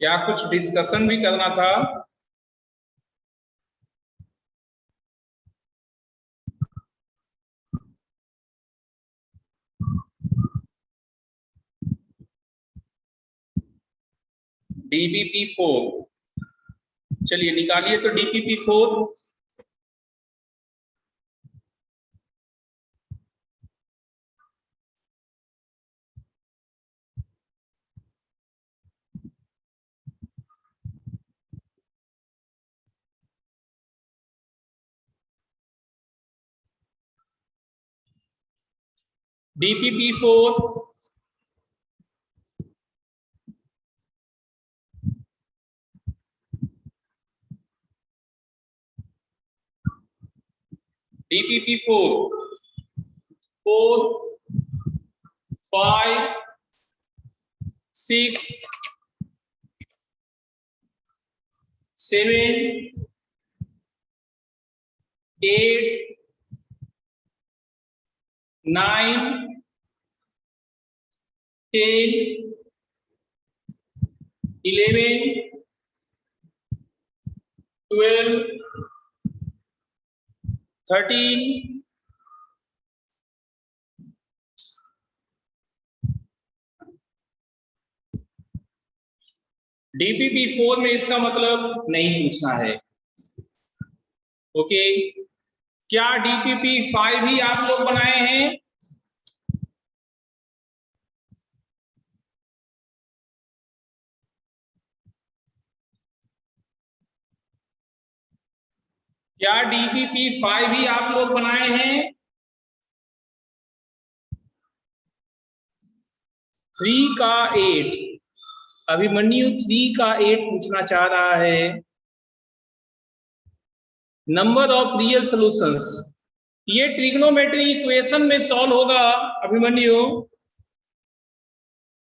क्या कुछ डिस्कशन भी करना था? DPP4 चलिए निकालिए तो DPP4। DPP4 DPP4 4 5 6 7 8 9 10 11 12 13 DPP4 में इसका मतलब नहीं पूछना है। ओके, क्या DPP5 ही आप लोग बनाए हैं? क्या DPP5 ही आप लोग बनाए हैं? 3 का 8, अभिमन्यु 3 का 8 पूछना चाह रहा है। नंबर ऑफ रियल सॉल्यूशंस, ये ट्रिग्नोमेट्री इक्वेशन में सॉल्व होगा अभिमन्यु।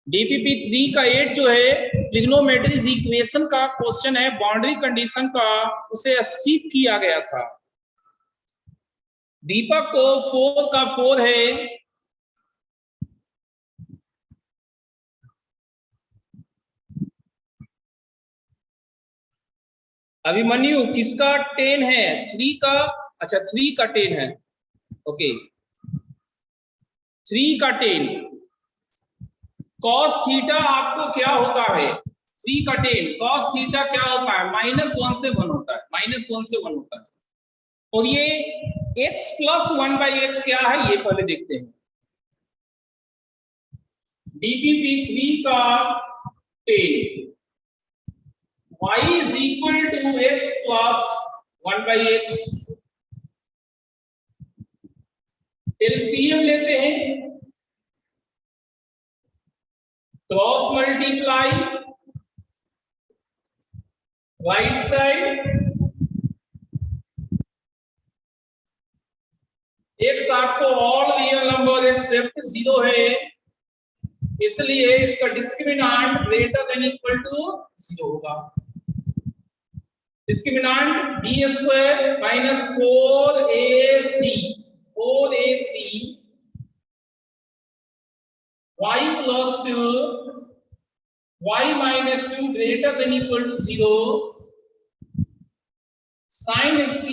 DPP3 का 8 जो है ट्रिग्नोमेट्री इक्वेशन का क्वेश्चन है, बाउंड्री कंडीशन का, उसे स्किप किया गया था। दीपक को 4 का 4 है, अभिमन्यु किसका 10 है? 3 का, अच्छा 3 का 10 है। ओके 3 का 10 कॉस थीटा आपको क्या होता है? 3 का 10 कॉस थीटा क्या होता है? -1 से 1 होता है, -1 से 1 होता है। और ये x + 1/x क्या है ये पहले देखते हैं। DPP3 का 10 y = x + 1/x, एलसीएम लेते हैं, cross multiply right side, x आपको ऑल रियल नंबर एक्सेप्ट 0 है, इसलिए इसका discriminant greater than equal to 0 होगा। Discriminant b² - 4ac y + 2 y - 2 greater than equal to 0 sin st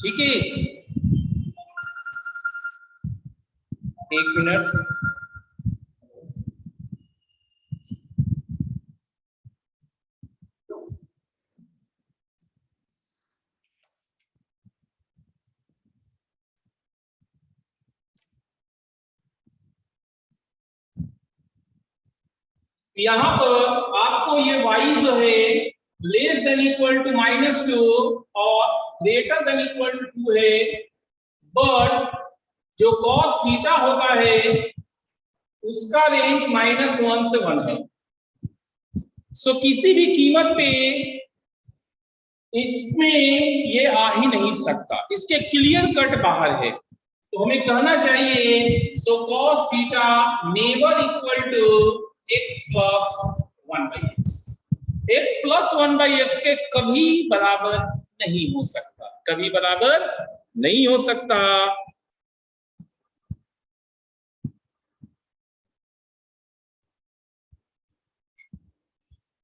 ठीक है। 1 मिनट, यहां पर आपको ये y जो है लेस देन इक्वल टू -2 और ग्रेटर देन इक्वल टू 2 है, बट जो cos थीटा होता है उसका रेंज -1 से 1 है। सो किसी भी कीमत पे इसमें ये आ ही नहीं सकता, इसके क्लियर कट बाहर है। तो हमें कहना चाहिए so cos theta never equal to x + 1/x, x + 1/x के कभी बराबर नहीं हो सकता, कभी बराबर नहीं हो सकता।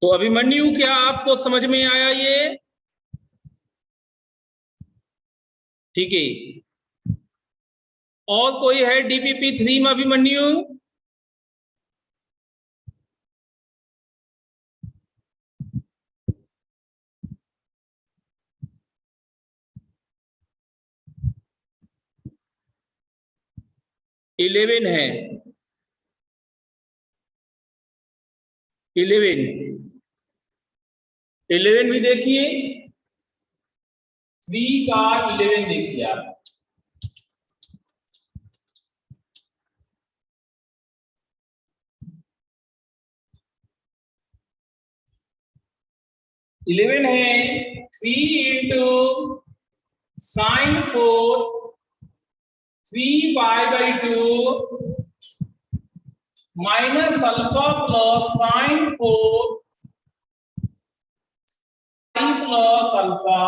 तो अभिमन्यु, क्या आपको समझ में आया ये? ठीक है। और कोई है डीपीपी 3 में अभिमन्यु? इलेवन है। 11 11 भी देखिए, 3 का 11 देखिए आप। इलेवन है 3 into sine 4 3 pi minus alpha plus sine 4 plus alpha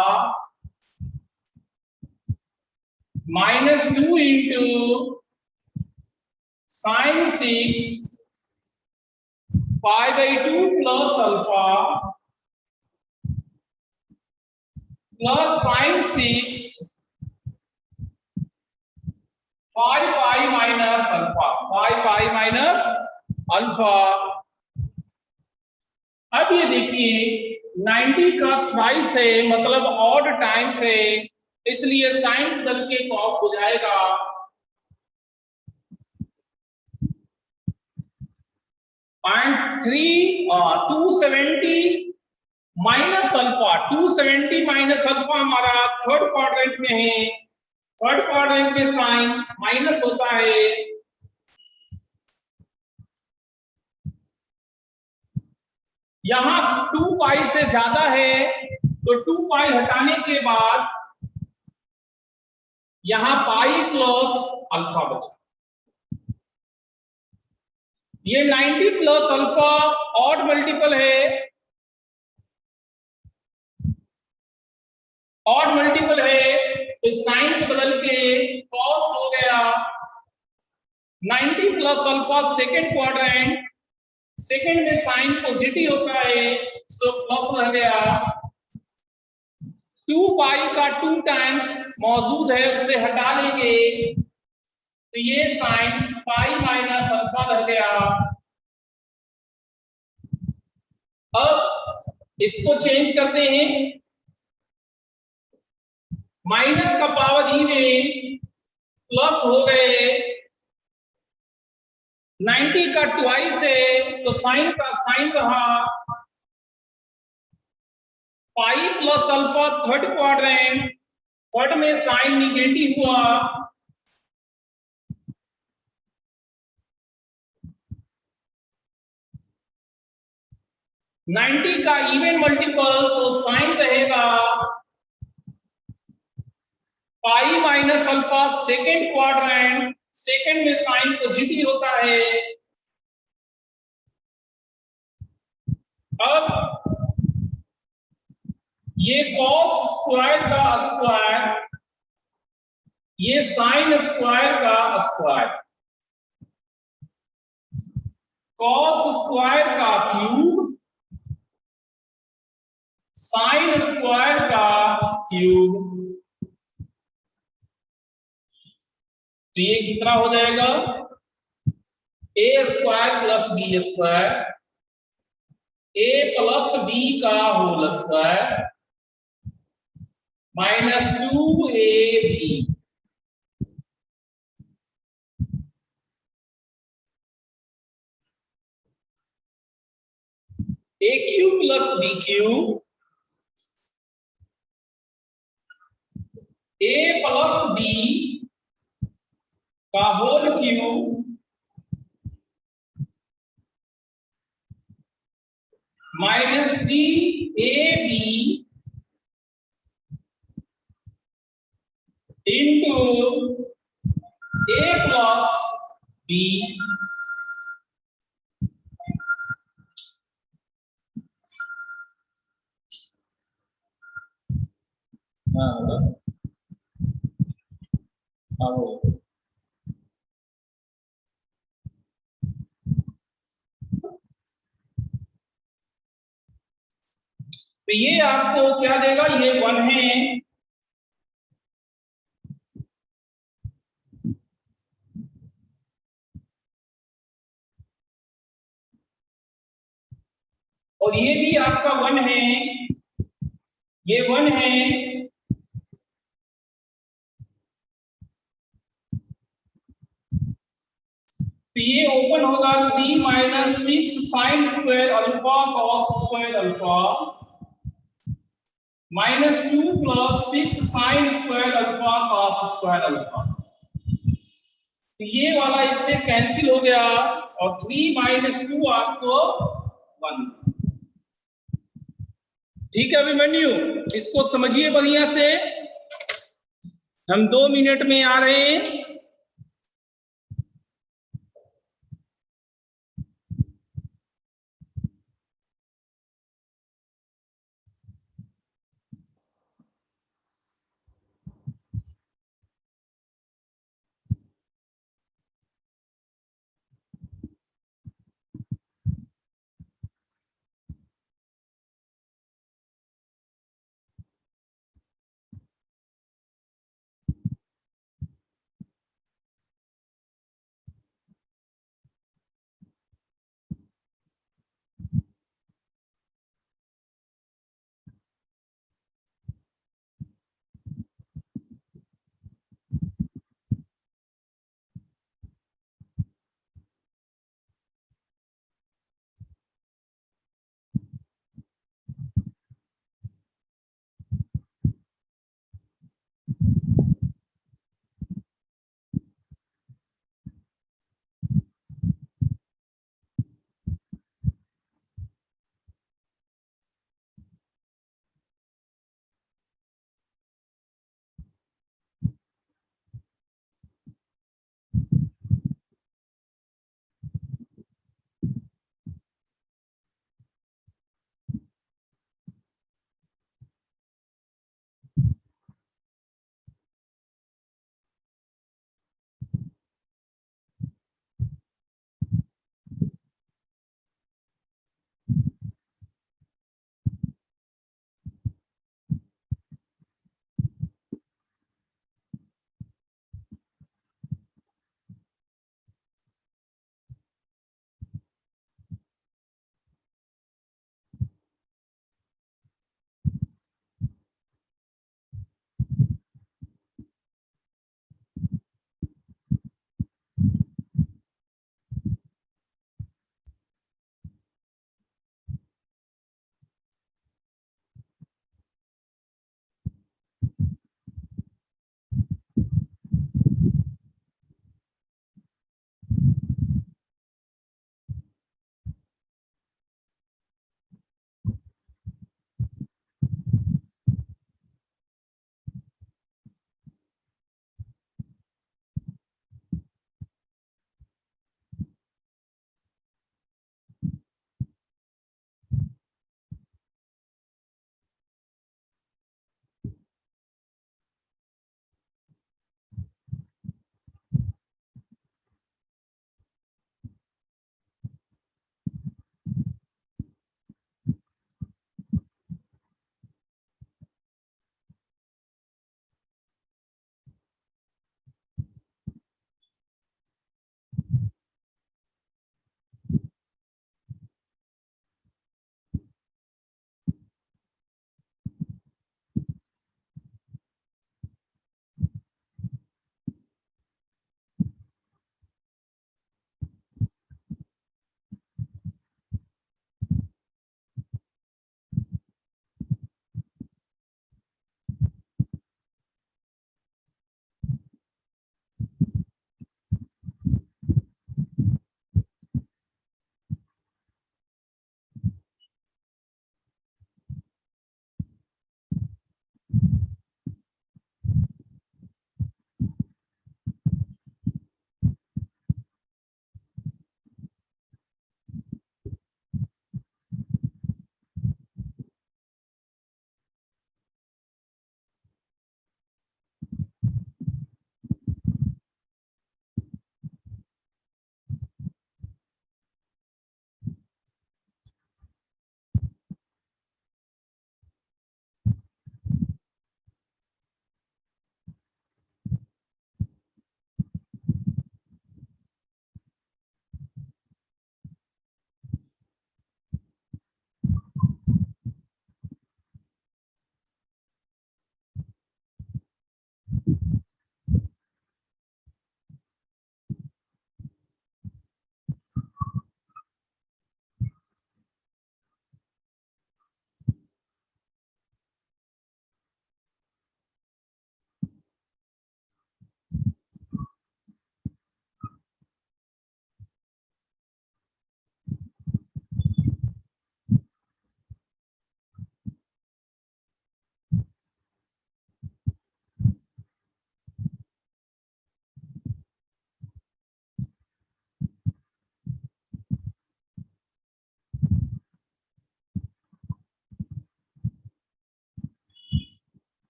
-2 into sine 6 pi plus alpha plus sine 6 5 pi minus alpha 5 pi minus alpha. अब ये देखिए 90 का थ्राइस है, मतलब ऑड टाइम्स है, इसलिए साइन बदल के कॉस हो जाएगा। Point 270 minus alpha, 270 minus alpha हमारा थर्ड क्वाड्रेंट में है। थर्ड क्वाड्रेंट में साइन माइनस होता है। यहां 2 पाई से ज्यादा है, तो 2 पाई हटाने के बाद यहां पाई प्लस अल्फा बचा। ये 90 प्लस अल्फा ऑड मल्टीपल है, ऑड मल्टीपल है, तो साइन को बदल के कॉस हो गया। 90 plus alpha second quadrant, second में साइन पॉजिटिव होता है, सो प्लस रह गया। 2 पाई का 2 टाइम्स मौजूद है, उसे हटा लेंगे तो ये साइन पाई माइनस अल्फा रह गया। अब इसको चेंज करते हैं, माइनस का पावर इवन प्लस हो गए। 90 का ट्वाइस है, तो साइन का साइन रहा। Pi plus alpha third quadrant, third में साइन निगेटिव हुआ। नाइन्टी का इवन मल्टीपल, तो साइन रहेगा पाई minus alpha second quadrant, second में साइन पॉजिटिव होता है। अब ये कॉस स्क्वायर का स्क्वायर, ये साइन स्क्वायर का स्क्वायर, कॉस स्क्वायर का क्यूब, साइन स्क्वायर का क्यूब। तो ये कितना हो जाएगा? ए स्क्वायर प्लस बी स्क्वायर, ए प्लस बी का होल स्क्वायर -2ab, ए क्यूब प्लस बी क्यूब, ए प्लस बी का होल क्यूब -3ab इंटू ए प्लस बी। अब तो ये आपको क्या देगा, ये 1 है, और ये भी आपका 1 है, ये 1 है, तो ये ओपन होगा 3 minus 6 sign square alpha cos square alpha minus 2 plus 6 sign square alpha cos square alpha. तो ये वाला इससे कैंसिल हो गया और 3 माइनस 2 आपको 1। ठीक है अभिमन्यु, इसको समझिए बढ़िया से, हम 2 मिनट में आ रहे हैं।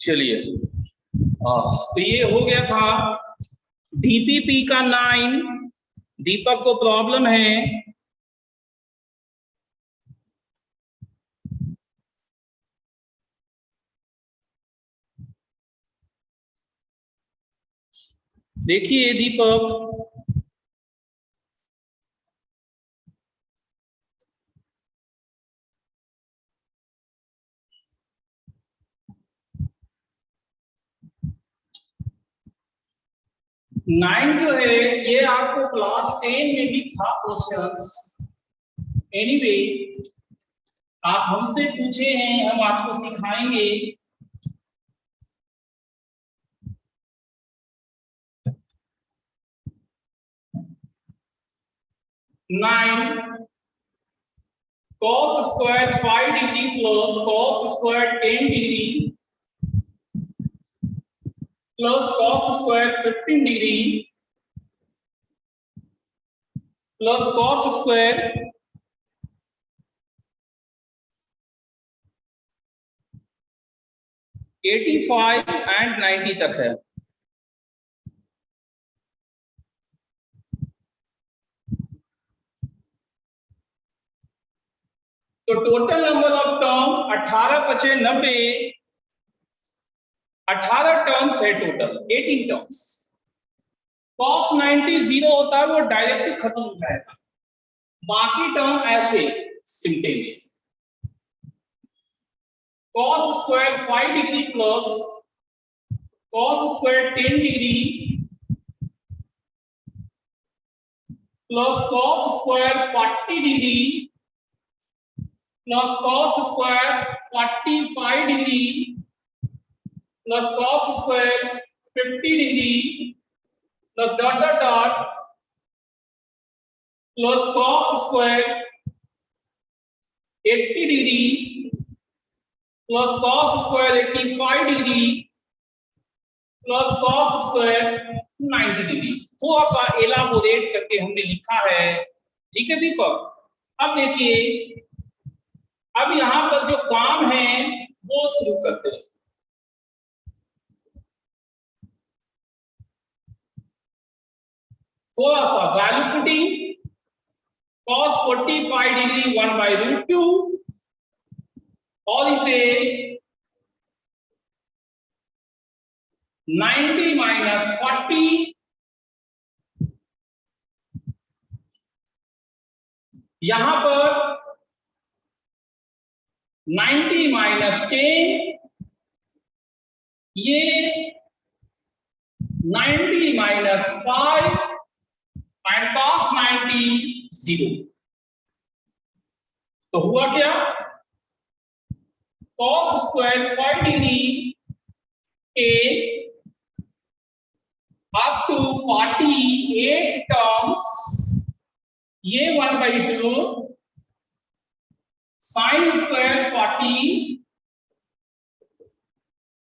चलिए तो ये हो गया था डीपीपी का 9। दीपक को प्रॉब्लम है। देखिए दीपक, नाइन जो है ये आपको क्लास 10 में भी था क्वेश्चंस। एनीवे आप हमसे पूछे हैं, हम आपको सिखाएंगे। Nine cos square 5 degree plus cos square 10 degree plus cos square 15 degree plus cos square 85 and 90 तक है। तो total number of term 18 × 5 = 90। 18 terms है टोटल, 18 टर्म्स। cos 90 0 होता है, वो डायरेक्ट खत्म हो जाएगा। बाकी टर्म ऐसे सिमटे में। cos square 5 degree plus cos square 10 degree plus cos square 40 degree plus cos square 45 degree plus cos square 50 degree plus dot dot dot plus cos square 80 degree plus cos square 85 degree plus cos square 90 degree. थोड़ा सा elaborate करके हमने लिखा है। ठीक है दीपक, अब देखिए, अब यहां पर जो काम है वो शुरू करते हैं। थोड़ा सा वैल्यू पुटिंग, cos 45 डिग्री 1/√2 और इसे 90 - 40 यहां पर 90 - 10, ये 90 - 5 एंड cos 90 0। तो हुआ क्या, cos स्क्वायर 5 डिग्री के अप टू 48 टर्म्स, ये 1/2 sin स्क्वायर 40,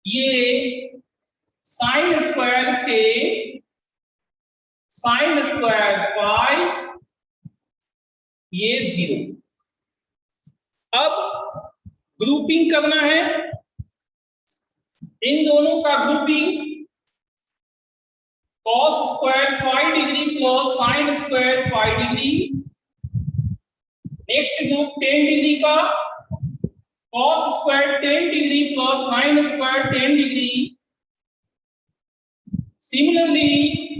ये sin स्क्वायर 10, sin स्क्वायर 5, ये 0। अब ग्रुपिंग करना है, इन दोनों का grouping cos square 5 degree plus sin square 5 degree. Next group 10 degree का cos square 10 degree plus sin square 10 degree. Similarly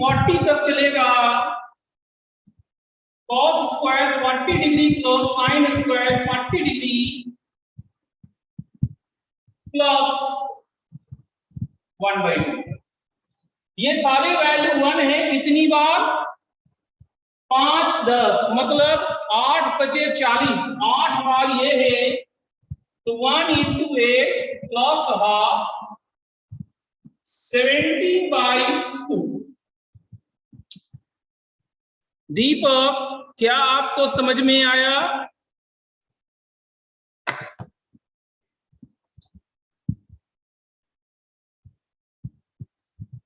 40 तक चलेगा, cos square 40 degree plus sin square 40 degree plus 1/2। ये सारे वैल्यू 1 है कितनी बार, 5 10, मतलब 8 × 5 = 40, 8 बार ये है। तो 1 × 8 प्लस हाफ 70/2। दीपक, क्या आपको समझ में आया?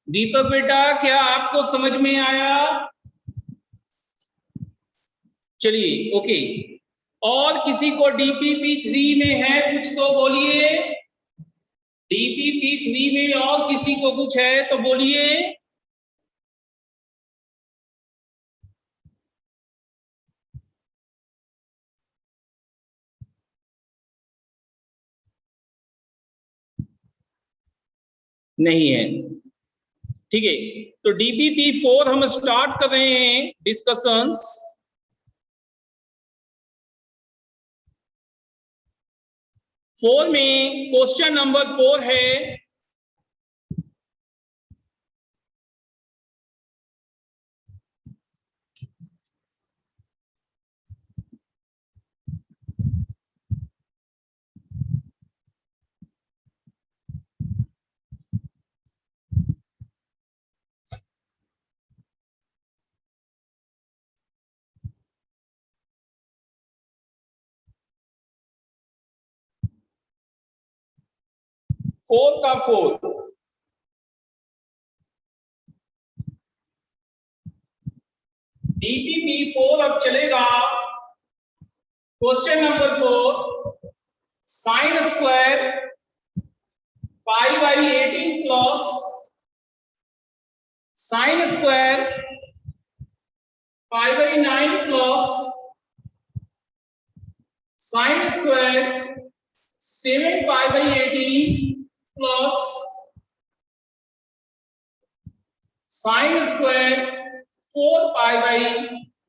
दीपक बेटा, क्या आपको समझ में आया? चलिए ओके। और किसी को डीपीपी 3 में है कुछ तो बोलिए। DPP3 में और किसी को कुछ है तो बोलिए। नहीं है, ठीक है। तो DPP4 हम स्टार्ट कर रहे हैं डिस्कशंस। फोर में क्वेश्चन नंबर 4 है, फोर का 4 DPP4 अब चलेगा। Question number 4, sine square pi by 18 plus sine square pi by 9 plus sine square 7 pi by 18 plus sine square 4 pi by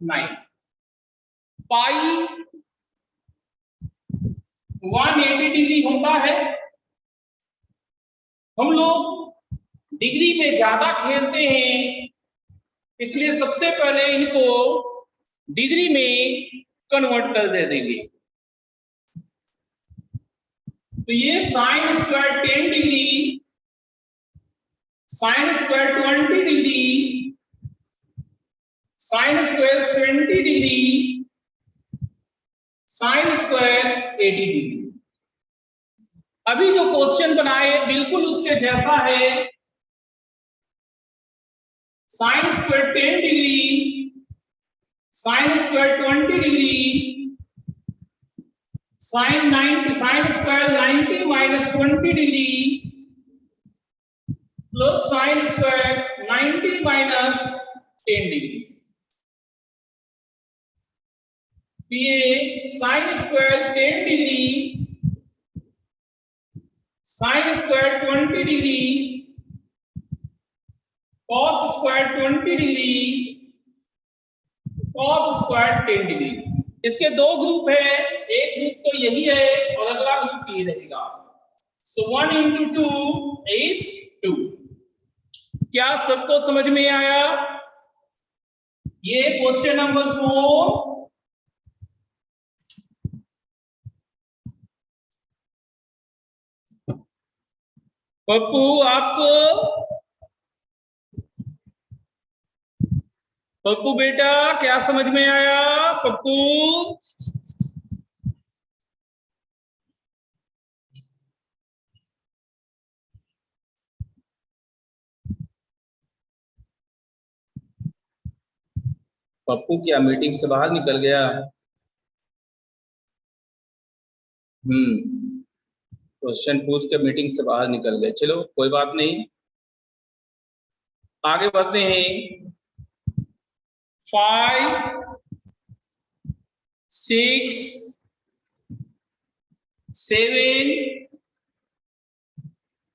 9। Pi 180 degree होता है। हम लोग डिग्री में ज्यादा खेलते हैं, इसलिए सबसे पहले इनको डिग्री में कन्वर्ट कर दे देंगे। तो ये sine square 10 degree, sine square 20 degree, sine square 70 degree, sine square 80 degree. अभी जो क्वेश्चन बनाए बिल्कुल उसके जैसा है। Sine square 10 degree, sine square 20 degree, sine square 90 minus 20 degree plus sine square 90 minus 10 degree. ये sine square 10 degree, sine square 20 degree, cos square 20 degree, cos square 10 degree. इसके दो ग्रुप है, एक ग्रुप तो यही है और अगला ग्रुप ये रहेगा। सो 1 into 2 is 2। क्या सबको समझ में आया? ये क्वेश्चन नंबर 4। पप्पू आपको, पप्पू बेटा क्या समझ में आया? पप्पू पप्पू क्या मीटिंग से बाहर निकल गया? क्वेश्चन पूछ के मीटिंग से बाहर निकल गए। चलो कोई बात नहीं, आगे बढ़ते हैं। 5, 6, 7,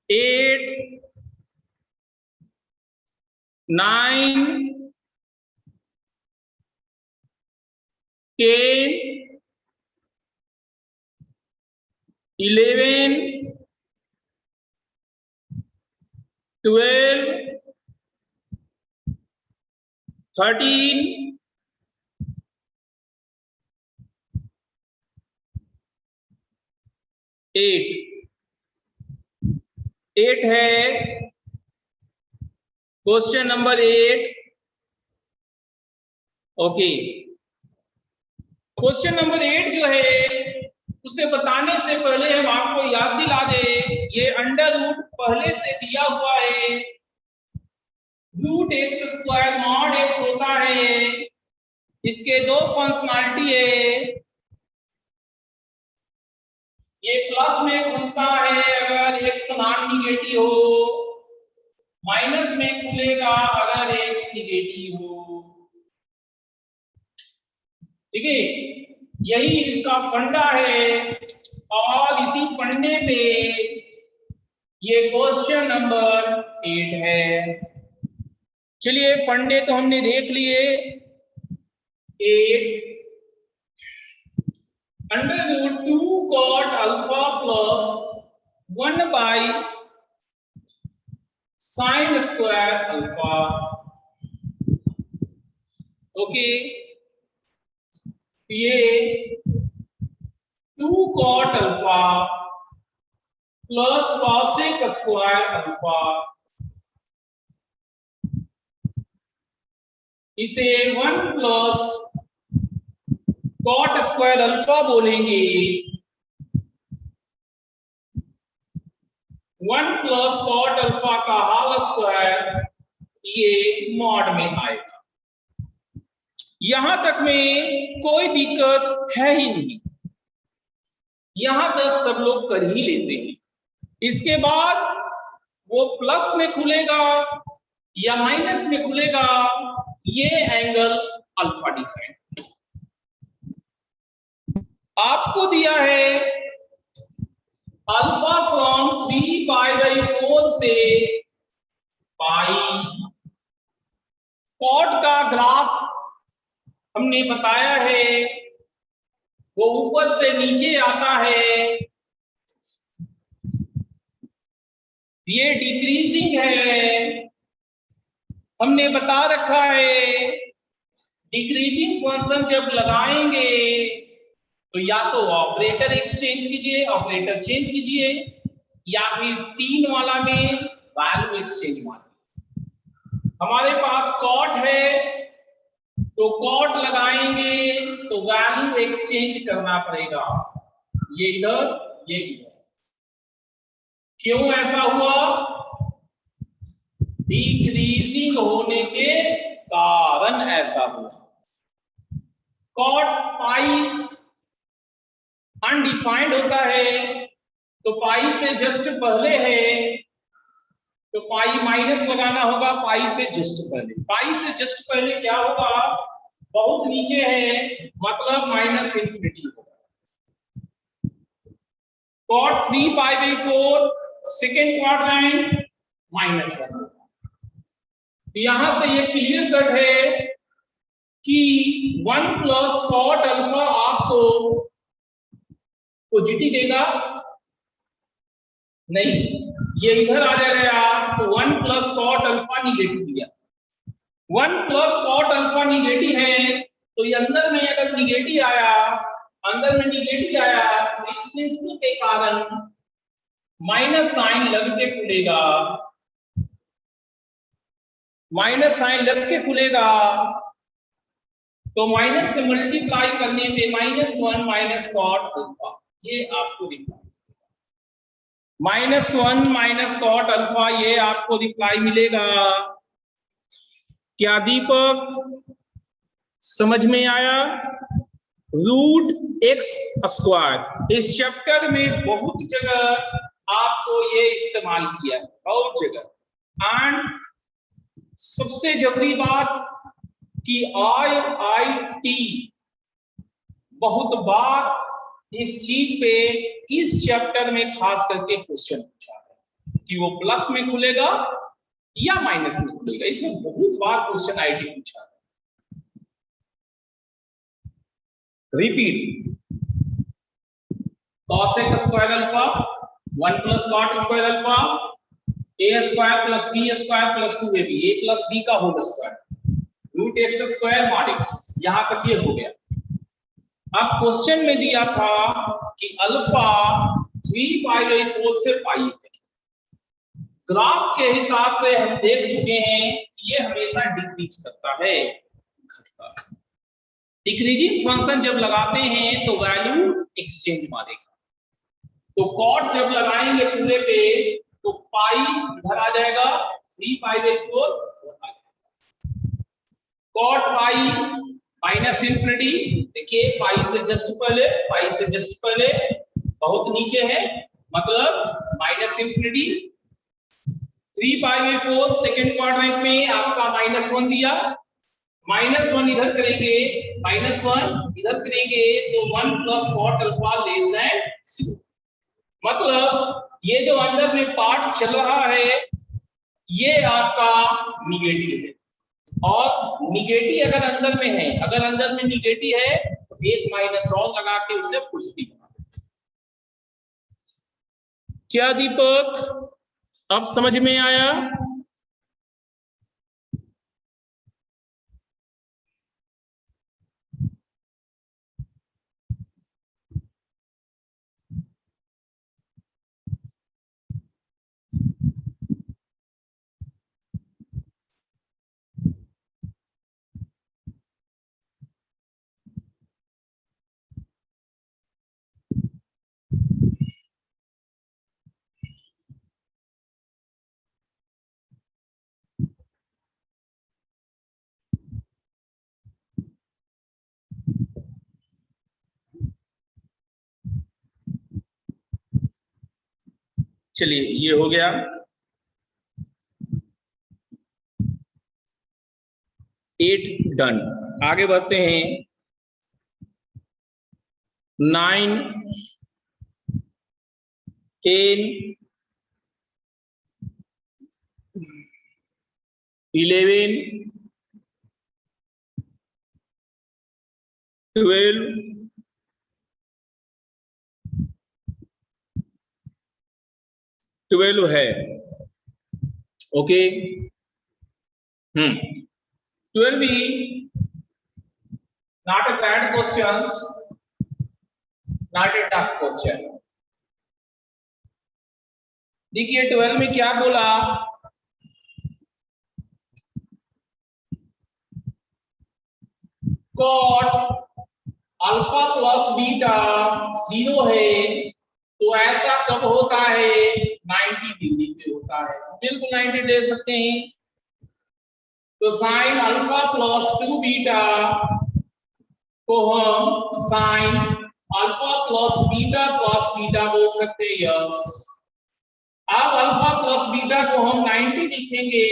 8, 9, 10, 11, 12, 13, 8 है question number 8। Okay, question number 8 जो है उसे बताने से पहले हम आपको याद दिला दे, ये अंडर रूट पहले से दिया हुआ है। Root x square mod x होता है, इसके दो फंक्शनैलिटी है। ये प्लस में खुलता है अगर x नॉन निगेटिव हो, माइनस में खुलेगा अगर x निगेटिव हो। ठीक है, यही इसका फंडा है और इसी फंडे पे ये क्वेश्चन नंबर 8 है। चलिए फंडे तो हमने देख लिए। 8 under root 2 cot alpha plus 1 by sine square alpha. Okay, ये 2 cot alpha plus cosec square alpha, इसे 1 प्लस कॉट स्क्वायर अल्फा बोलेंगे। 1 प्लस कॉट अल्फा का होल स्क्वायर, ये मॉड में आएगा। यहां तक में कोई दिक्कत है ही नहीं, यहां तक सब लोग कर ही लेते हैं। इसके बाद वो प्लस में खुलेगा या माइनस में खुलेगा, ये एंगल अल्फा डिसाइड। आपको दिया है अल्फा फ्रॉम 3π/4 से पाई। कॉट का ग्राफ हमने बताया है, वो ऊपर से नीचे आता है, ये डिक्रीजिंग है। हमने बता रखा है डिक्रीजिंग फंक्शन जब लगाएंगे तो या तो ऑपरेटर एक्सचेंज कीजिए, ऑपरेटर चेंज कीजिए, या फिर 3 वाला में वैल्यू एक्सचेंज मारिए। हमारे पास कॉट है तो कॉट लगाएंगे तो वैल्यू एक्सचेंज करना पड़ेगा, ये इधर ये इधर। क्यों ऐसा हुआ? डिक्रीजिंग होने के कारण ऐसा हुआ। कॉट पाई अनडिफाइंड होता है तो पाई से जस्ट पहले है, तो पाई माइनस लगाना होगा पाई से जस्ट पहले। पाई से जस्ट पहले क्या होगा? बहुत नीचे है, मतलब माइनस इंफिनिटी होगा। कॉट 3π/4 सेकेंड क्वाड्रेंट -1 होगा। यहां से ये क्लियर कट है कि 1 प्लस कॉट अल्फा आपको पॉजिटिव देगा नहीं, ये इधर आ जाएगा तो 1 प्लस कॉट अल्फा निगेटिव दिया। 1 प्लस कॉट अल्फा निगेटिव है तो ये अंदर में अगर निगेटिव आया, अंदर में निगेटिव आया तो इस प्रिंसिपल के कारण माइनस साइन लग के खुलेगा, माइनस साइन लग के खुलेगा तो माइनस से मल्टीप्लाई करने पे -1 माइनस कॉट अल्फा, ये आपको दिखा -1 माइनस कॉट अल्फा, ये आपको रिप्लाई मिलेगा। क्या दीपक समझ में आया? √x², इस चैप्टर में बहुत जगह आपको ये इस्तेमाल किया है, बहुत जगह। एंड सबसे जरूरी बात कि IIT बहुत बार इस चीज पे, इस चैप्टर में खास करके क्वेश्चन पूछा है कि वो प्लस में खुलेगा या माइनस में खुलेगा। इसमें बहुत बार क्वेश्चन आईटी पूछा है। Repeat, cosec square alpha 1 plus cot square alpha a² plus b² plus 2ab, a plus b का whole square, √x² mod x, यहां तक ये हो गया। अब क्वेश्चन में दिया था कि अल्फा 3π/4 से पाई है। ग्राफ के हिसाब से हम देख चुके हैं ये हमेशा डिक्रीज करता है, घटता है। डिक्रीजिंग फंक्शन जब लगाते हैं तो वैल्यू एक्सचेंज मारेगा। तो कॉट जब लगाएंगे पूरे पे तो पाई इधर आ जाएगा, 3π/4 कॉट पाई माइनस इंफिनिटी। देखिए पाई से जस्ट पहले, पाई से जस्ट पहले बहुत नीचे है, मतलब माइनस इंफिनिटी। 3π/4 सेकेंड क्वाड्रेंट में आपका -1 दिया, -1 इधर करेंगे, -1 इधर करेंगे तो 1 + cot अल्फा <0। मतलब ये जो अंदर में पार्ट चल रहा है ये आपका निगेटिव है, और निगेटिव अगर अंदर में है, अगर अंदर में निगेटिव है तो एक माइनस और लगा के उसे पॉजिटिव बना देते। क्या दीपक अब समझ में आया? चलिए ये हो गया। 8 डन। आगे बढ़ते हैं। 9, 10, 11, 12, 12 है। ओके। 12 भी not a bad questions, not a tough question। देखिए 12 में क्या बोला, cot अल्फा प्लस बीटा 0 है तो ऐसा कब होता है, 90 डिग्री पे होता है, बिल्कुल 90 ले सकते हैं। तो साइन अल्फा प्लस 2 बीटा को हम साइन अल्फा प्लस बीटा बोल सकते हैं, यस। अब अल्फा प्लस बीटा को हम 90 लिखेंगे,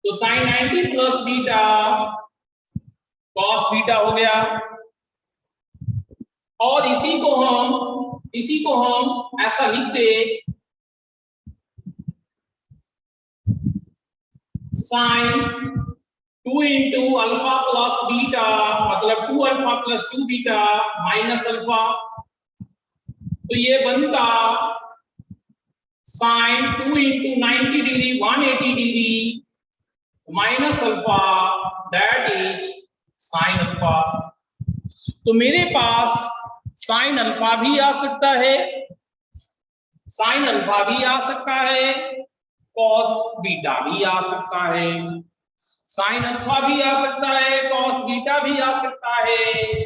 तो sine 90 plus beta cos beta हो गया। और इसी को हम ऐसा लिख दे, sine 2 into alpha plus beta, मतलब 2 alpha plus 2 beta minus alpha, तो ये बनता sine 2 into 90 degree 180 degree minus alpha, that is sine alpha. तो मेरे पास साइन अल्फा भी आ सकता है, साइन अल्फा भी आ सकता है, कॉस बीटा भी आ सकता है, साइन अल्फा भी आ सकता है, कॉस बीटा भी आ सकता है।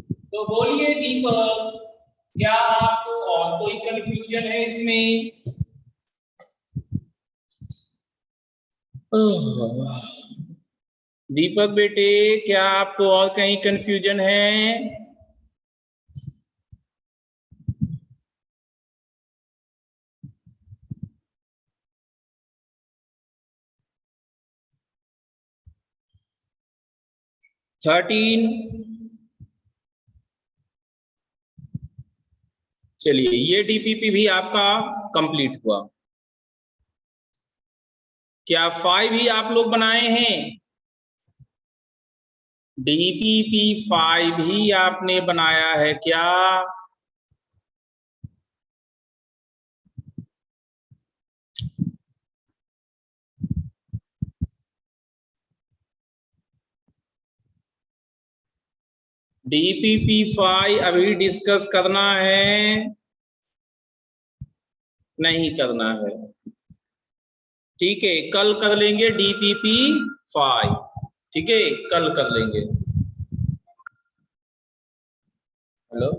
तो बोलिए दीपक, क्या आपको और कोई कंफ्यूजन है इसमें? दीपक बेटे, क्या आपको और कहीं कंफ्यूजन है? थर्टीन। चलिए ये डीपीपी भी आपका कंप्लीट हुआ। क्या 5 ही आप लोग बनाए हैं? डीपीपी 5 ही आपने बनाया है क्या? डीपीपी 5 अभी डिस्कस करना है, नहीं करना है? ठीक है, कल कर लेंगे डीपीपी 5। ठीक है, कल कर लेंगे। हेलो,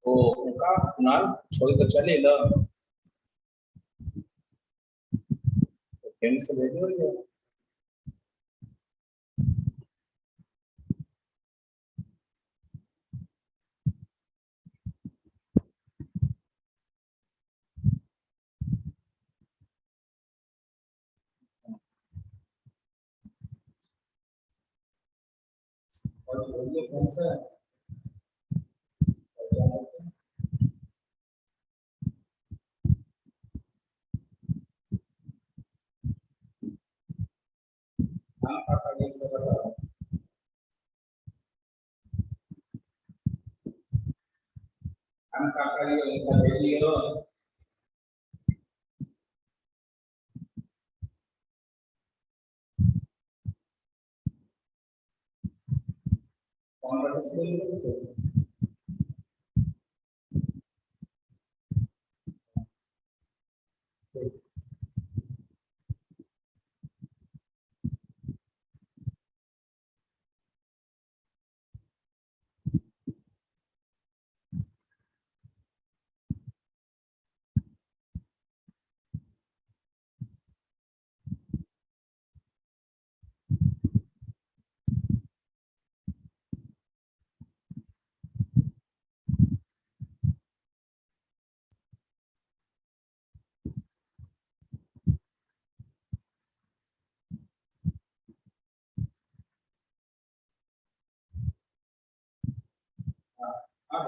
ओ उनका कुणाल छोड़ कर चले ल फ्रेंड से भेजो या और बोलिए कौन सा हम काका ये सब बता हम काका ये उनका भेजिए लो कौन बता से अब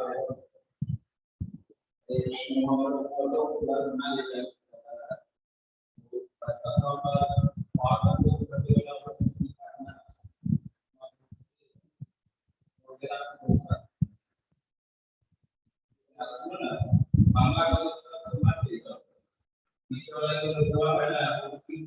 मोहम्मद फोटो बना लेते हैं कसम और को प्रतियोगिता वगैरह सुना मामला को तरफ से मान लीजिए तीसरा वाला जो जवाब है ना वो तीन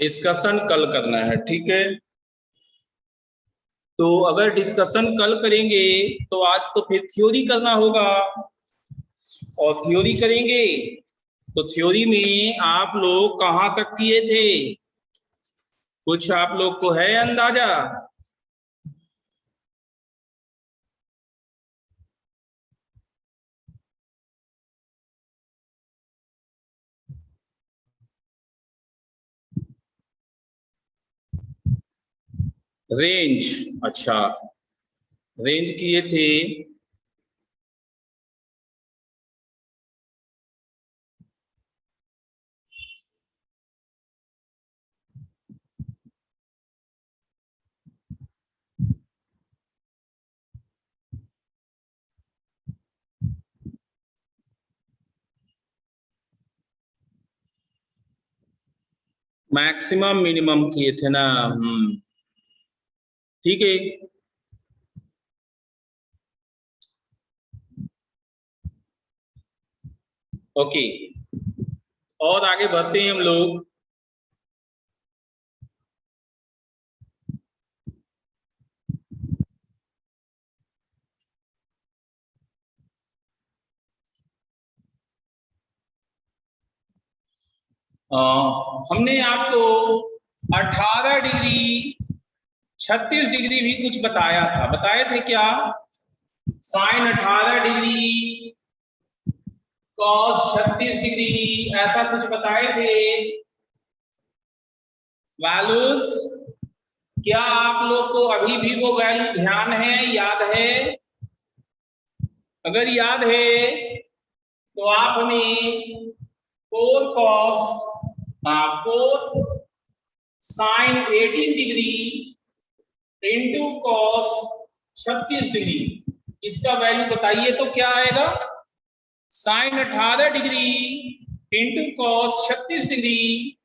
डिस्कशन कल करना है, ठीक है। तो अगर डिस्कशन कल करेंगे तो आज तो फिर थ्योरी करना होगा और थ्योरी करेंगे तो थ्योरी में आप लोग कहाँ तक किए थे, कुछ आप लोग को है अंदाजा? रेंज, अच्छा रेंज किए थे। मैक्सिमम मिनिमम किए थे ना, ठीक है। ओके, और आगे बढ़ते हैं हम लोग। हमने आपको 18 डिग्री 36 डिग्री भी कुछ बताया था, बताए थे क्या? साइन 18 डिग्री कॉस 36 डिग्री ऐसा कुछ बताए थे वैल्यूज। क्या आप लोग को अभी भी वो वैल्यू ध्यान है, याद है? अगर याद है तो आप हमें 4 cos 4 sine 18 degree into cos 36 degree इसका वैल्यू बताइए तो क्या आएगा? Sine 18 degree into cos 36 degree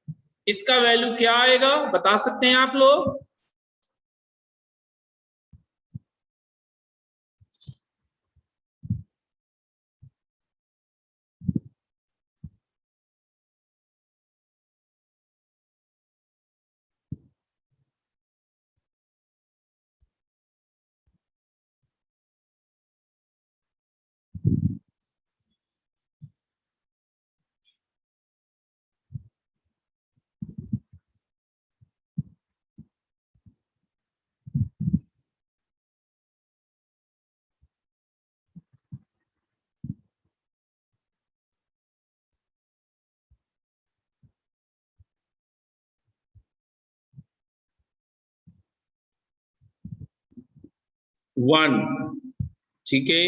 इसका वैल्यू क्या आएगा, बता सकते हैं आप लोग? 1, ठीक है।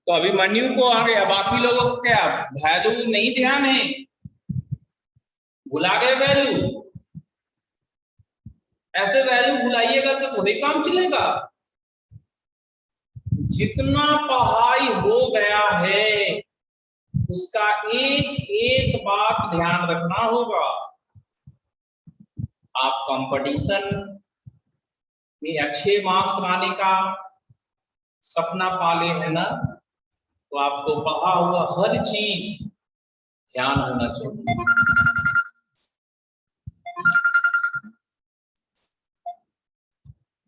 तो अभिमन्यु को आ गया, बाकी लोगों को क्या वैल्यू नहीं ध्यान है, भुला गए वैल्यू। ऐसे वैल्यू भुलाइएगा तो थोड़े काम चलेगा। जितना पढ़ाई हो गया है उसका एक एक बात ध्यान रखना होगा। आप कंपटीशन में अच्छे मार्क्स लाने का सपना पाले है ना, तो आपको पढ़ा हुआ हर चीज ध्यान होना चाहिए।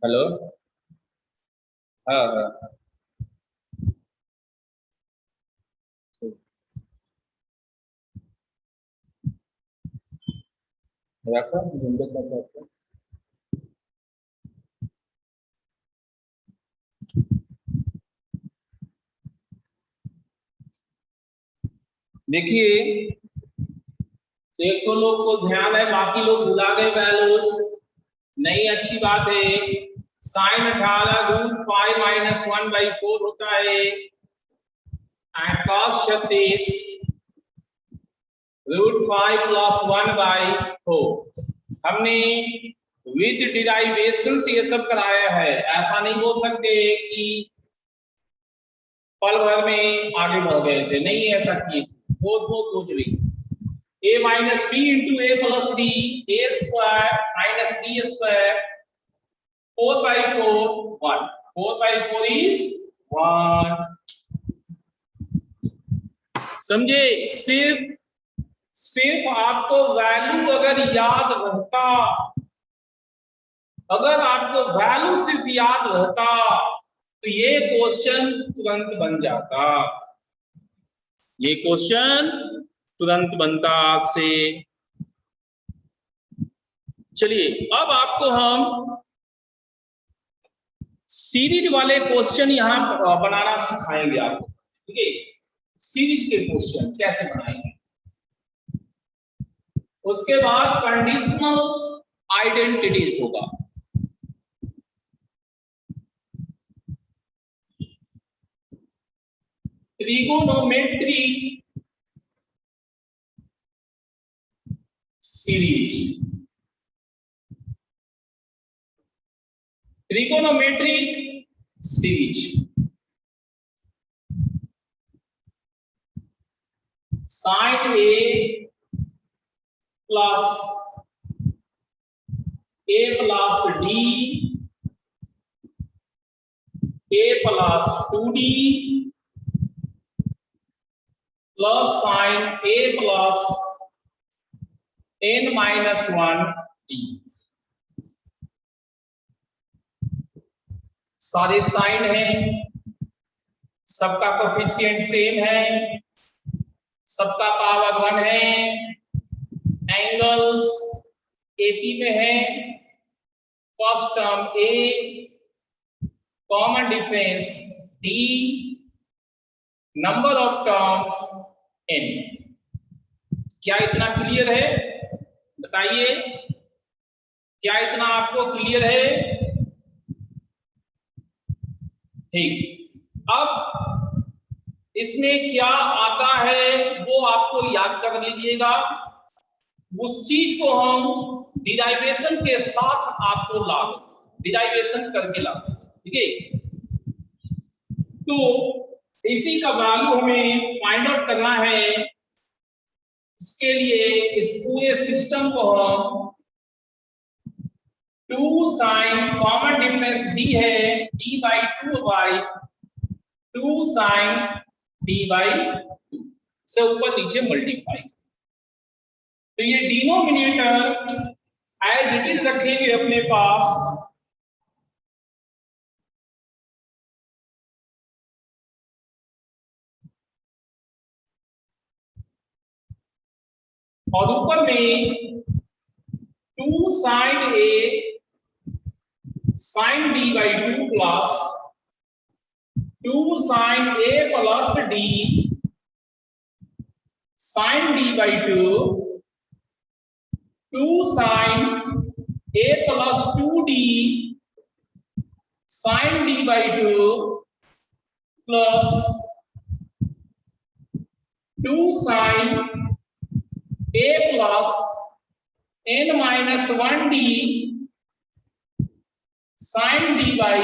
हेलो, हाँ हाँ, रखो झुंडे तक रखो। देखिए, एक दो लोग को ध्यान है, बाकी लोग भुला गए वैल्यूज। नहीं, अच्छी बात है। साइन 18√5 - 1/4 होता है, एंड cos 36 √5 + 1/4। हमने विद डिराइवेशन ये सब कराया है। ऐसा नहीं बोल सकते कि पल भर में आगे बढ़ गए थे, नहीं ऐसा किए थे। कुछ भी a - b × a + d, a² - b², 4/4 1, 4/4 is 1। समझे? सिर्फ आपको वैल्यू अगर याद रहता, अगर आपको वैल्यू सिर्फ याद रहता तो ये क्वेश्चन तुरंत बन जाता, ये क्वेश्चन तुरंत बनता आपसे। चलिए, अब आपको हम सीरीज वाले क्वेश्चन यहां बनाना सिखाएंगे आपको, ठीक है। सीरीज के क्वेश्चन कैसे बनाएंगे, उसके बाद कंडीशनल आइडेंटिटीज होगा। Trigonometry series, trigonometric series, sine A plus a + d, a + 2d plus sine a + n-1d। सारे साइन हैं, सबका कोफिशिएंट सेम है, सबका पावर 1 है, एंगल्स एपी में है। First term A, common difference D, number of terms n। क्या इतना क्लियर है? बताइए, क्या इतना आपको क्लियर है? ठीक। अब इसमें क्या आता है वो आपको याद कर लीजिएगा, उस चीज को हम डिराइवेशन के साथ आपको लाभ, डिराइवेशन करके लाभ, ठीक है। तो इसी का वैल्यू हमें फाइंड आउट करना है। इसके लिए इस पूरे सिस्टम को हम 2 sin, कॉमन डिफरेंस d है, d/2 sin d/2 से ऊपर नीचे मल्टीप्लाई। तो ये डिनोमिनेटर एज इट इज रखेंगे अपने पास, और ऊपर में 2 sin A sin D by 2 plus 2 sin A plus D sin D by 2, 2 sin A plus 2D sin D by 2 plus 2 sin A plus n minus 1D sin D by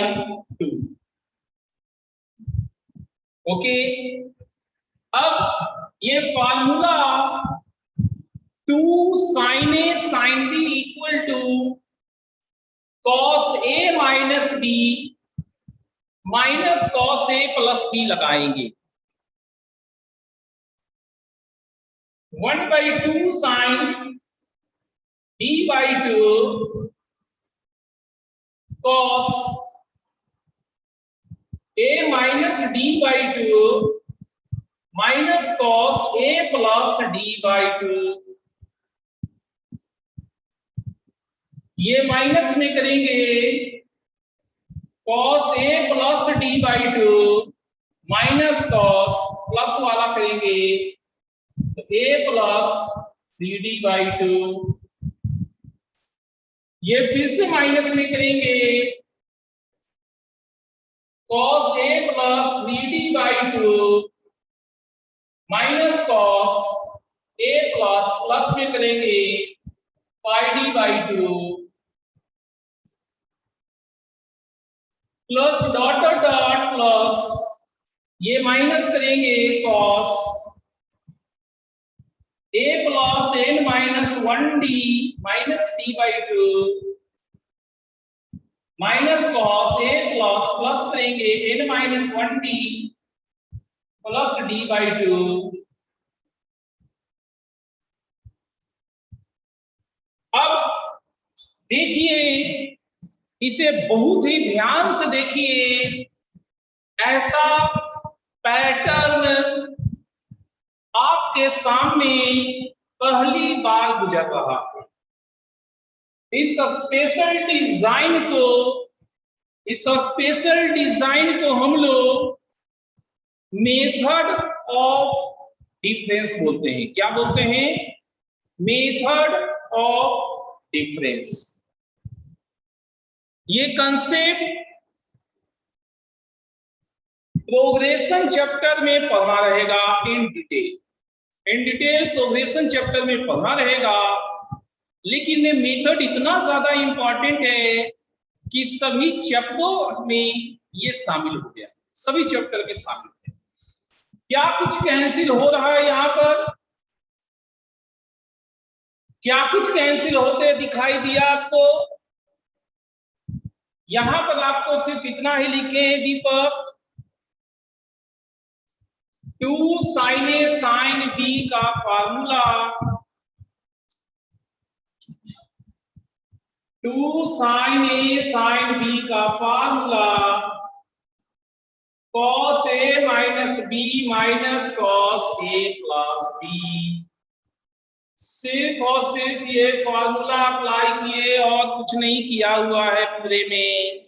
2. Okay, अब ये formula 2 sin A sin D equal to cos A minus B minus cos A plus B लगाएंगे। 1/2 sin D by 2 cos A minus D by 2 minus cos A plus D by 2, ये minus में करेंगे cos A plus D by 2 minus cos plus वाला करेंगे तो A plus 3D by 2, ये फिर से माइनस में करेंगे cos A plus 3D by 2 minus cos A plus में करेंगे 5D by 2 plus dot dot plus ये माइनस करेंगे cos A plus n minus 1D minus D by 2 minus cos A plus करेंगे n minus 1D plus D by 2, अब देखिए इसे बहुत ही ध्यान से देखिए, ऐसा पैटर्न आपके सामने पहली बार गुजर रहा है। इस स्पेशल डिजाइन को हम लोग मेथड ऑफ डिफरेंस बोलते हैं। क्या बोलते हैं? Method of difference. ये कंसेप्ट प्रोग्रेशन चैप्टर में पढ़ना रहेगा इन डिटेल प्रोग्रेशन चैप्टर में पढ़ना रहेगा, लेकिन ये मेथड इतना ज्यादा इंपॉर्टेंट है कि सभी चैप्टरों में ये शामिल हो गया, सभी चैप्टर में शामिल है। क्या कुछ कैंसिल हो रहा है यहाँ पर? क्या कुछ कैंसिल होते दिखाई दिया आपको? यहां पर आपको सिर्फ इतना ही लिखे दीपक, 2 sin A sin B का formula 2 sin A sin B का formula cos A minus B minus cos A plus B। सिर्फ और सिर्फ ये फार्मूला अप्लाई किए और कुछ नहीं किया हुआ है पूरे में।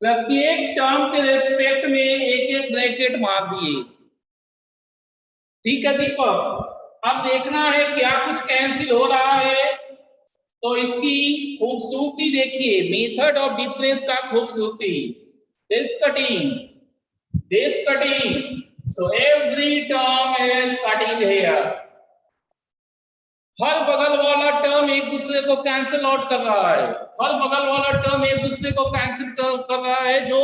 प्रत्येक टर्म के रेस्पेक्ट में एक एक ब्रैकेट मार दिए। ठीक है दीपक, अब देखना है क्या कुछ कैंसिल हो रहा है, तो इसकी खूबसूरती देखिए, मेथड ऑफ डिफरेंस का खूबसूरती। This cutting so every term is cutting here। हर बगल वाला टर्म एक दूसरे को कैंसिल आउट कर रहा है, हर बगल वाला टर्म एक दूसरे को कैंसिल कर रहा है, जो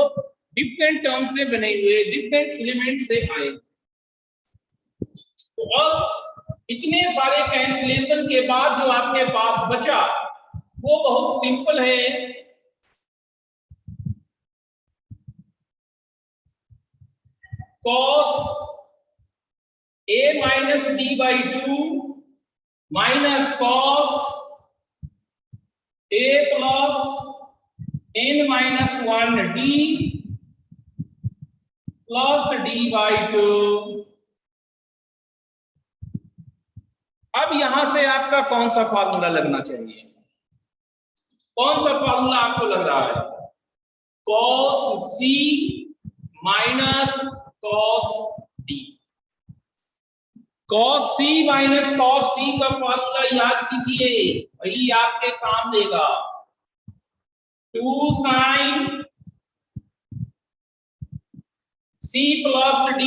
डिफरेंट टर्म से बने हुए, डिफरेंट एलिमेंट से आए। तो अब इतने सारे कैंसिलेशन के बाद जो आपके पास बचा वो बहुत सिंपल है। cos A minus D by 2 minus cos A plus n minus 1D plus D by 2 अब यहां से आपका कौन सा फार्मूला लगना चाहिए? कौन सा फार्मूला आपको लग रहा है? cos c minus cos d। cos c minus cos d का फार्मूला याद कीजिए, वही आपके काम देगा। 2 sin c plus d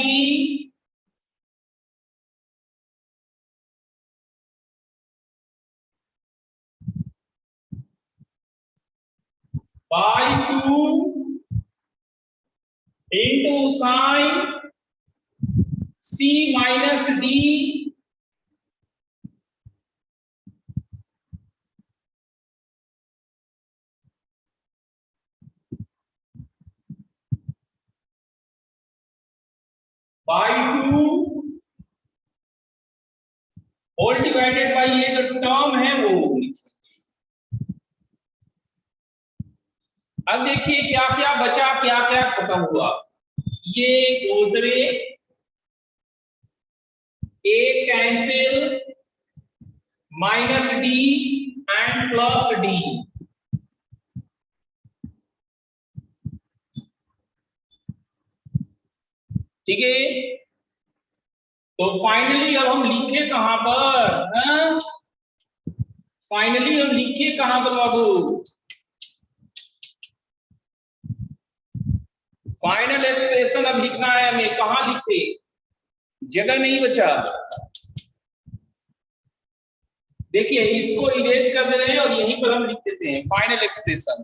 by 2 into sine c minus d by 2 whole divided by ये जो टर्म है वो। अब देखिए क्या क्या बचा, क्या क्या खत्म हुआ। ये गोजरे ए cancel minus D and plus D. ठीक है, तो फाइनली अब हम लिखे कहां पर? फाइनली हम लिखे कहां पर बाबू? फाइनल एक्सप्रेशन अब लिखना है हमें, कहां लिखे? जगह नहीं बचा। देखिए इसको इरेज कर दे रहे हैं और यहीं पर हम लिख देते हैं final expression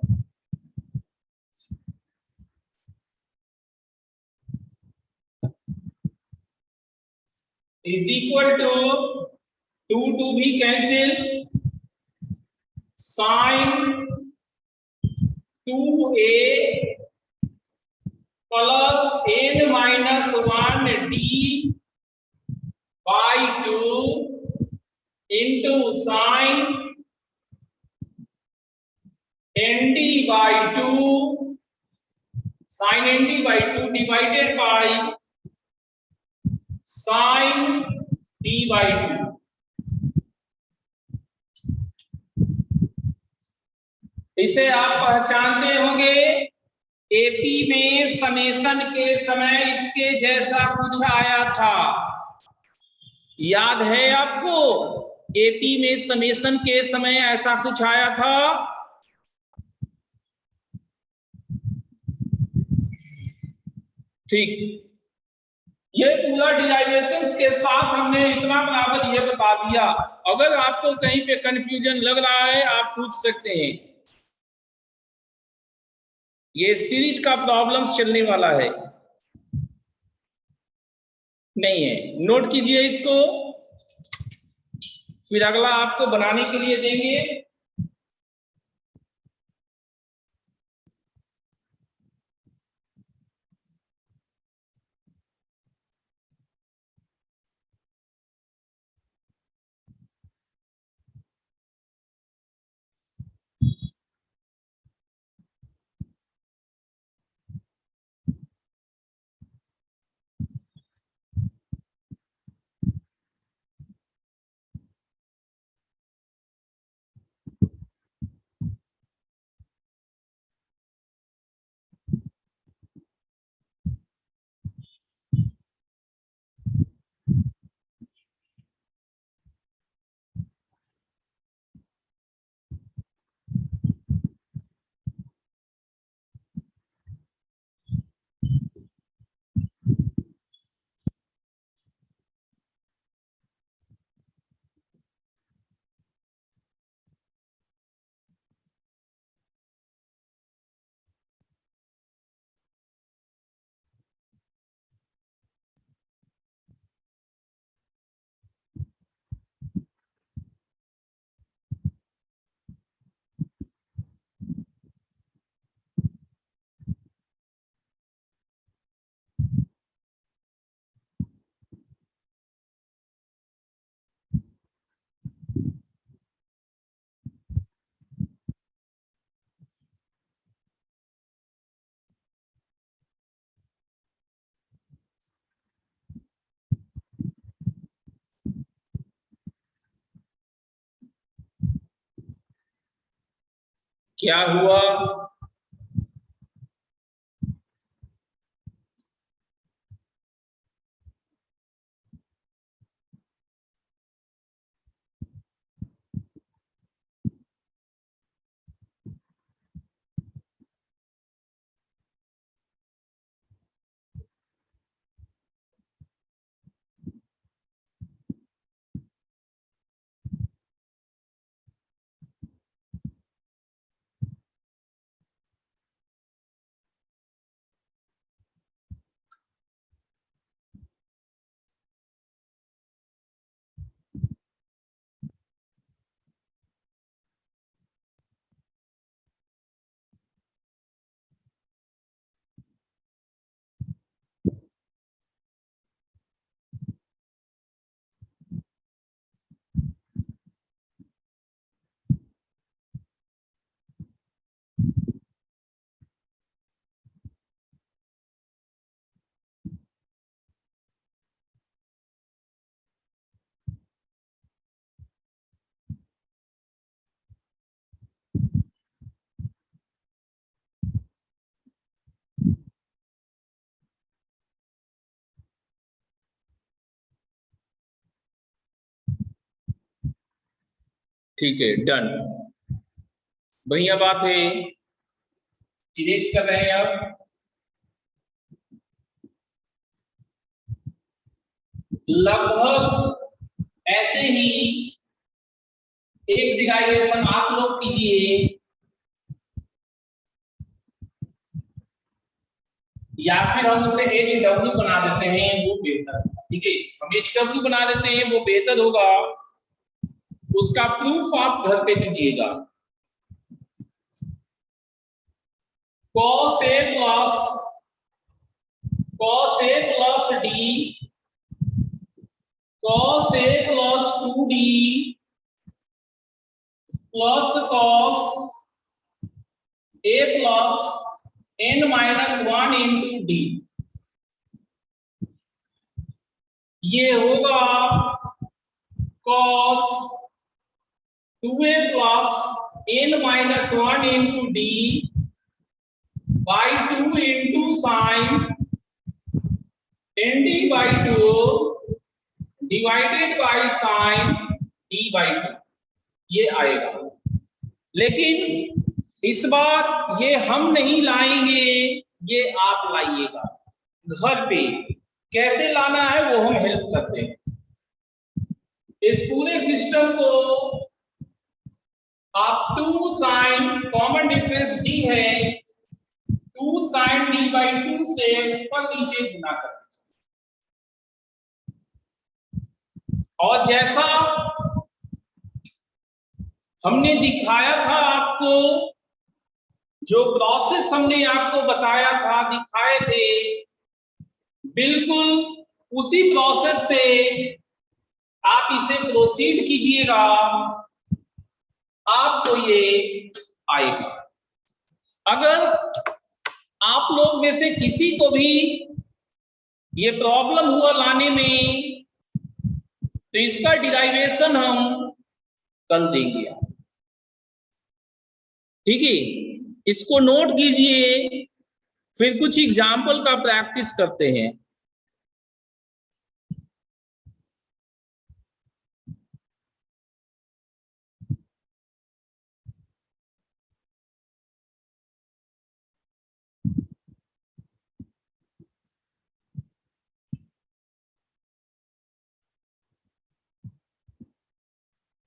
is equal to 2 भी cancel sine 2a plus n minus 1 d by 2 into sine nd by 2 sine nd by 2 divided by sine d by 2। इसे आप पहचानते होंगे, एपी में समेशन के समय इसके जैसा कुछ आया था, याद है आपको? एपी में समेशन के समय ऐसा कुछ आया था। ठीक, ये पूरा डिराइवेशंस के साथ हमने इतना बराबर ये बता दिया। अगर आपको कहीं पे कंफ्यूजन लग रहा है आप पूछ सकते हैं। ये सीरीज का प्रॉब्लम्स चलने वाला है, नहीं है? नोट कीजिए इसको, फिर अगला आपको बनाने के लिए देंगे। क्या हुआ? ठीक है, डन, बढ़िया बात है। इरेज कर रहे हैं अब। लगभग ऐसे ही एक डिराइवेशन आप लोग कीजिए, या फिर हम उसे HW बना देते हैं, वो बेहतर, ठीक है, हम HW बना देते हैं, वो बेहतर होगा। उसका प्रूफ आप घर पे कीजिएगा। cos A plus D cos A plus 2D plus cos A plus n minus 1 into D, ये होगा cos 2A plus n minus 1 into D by 2 into sin nd by 2 divided by sin d by 2, ये आएगा। लेकिन इस बार ये हम नहीं लाएंगे, ये आप लाइएगा घर पे। कैसे लाना है वो हम हेल्प करते हैं। इस पूरे सिस्टम को आप 2 sin, कॉमन डिफरेंस d है, 2 sin d by 2 से ऊपर नीचे गुना कर, और जैसा हमने दिखाया था आपको, जो प्रोसेस हमने आपको बताया था, दिखाए थे, बिल्कुल उसी प्रोसेस से आप इसे प्रोसीड कीजिएगा, आपको ये आएगा। अगर आप लोग में से किसी को भी ये प्रॉब्लम हुआ लाने में, तो इसका डिराइवेशन हम कल देंगे, ठीक है। इसको नोट कीजिए, फिर कुछ एग्जाम्पल का प्रैक्टिस करते हैं।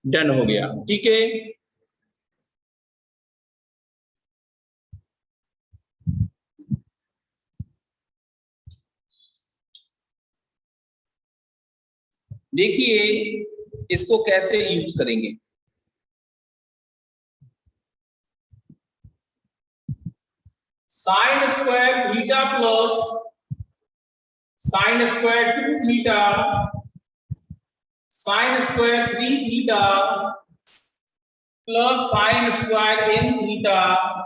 डन हो गया, ठीक है। देखिए इसको कैसे यूज करेंगे। Sine square theta plus sine square 2 theta sine square 3 theta plus sine square n theta,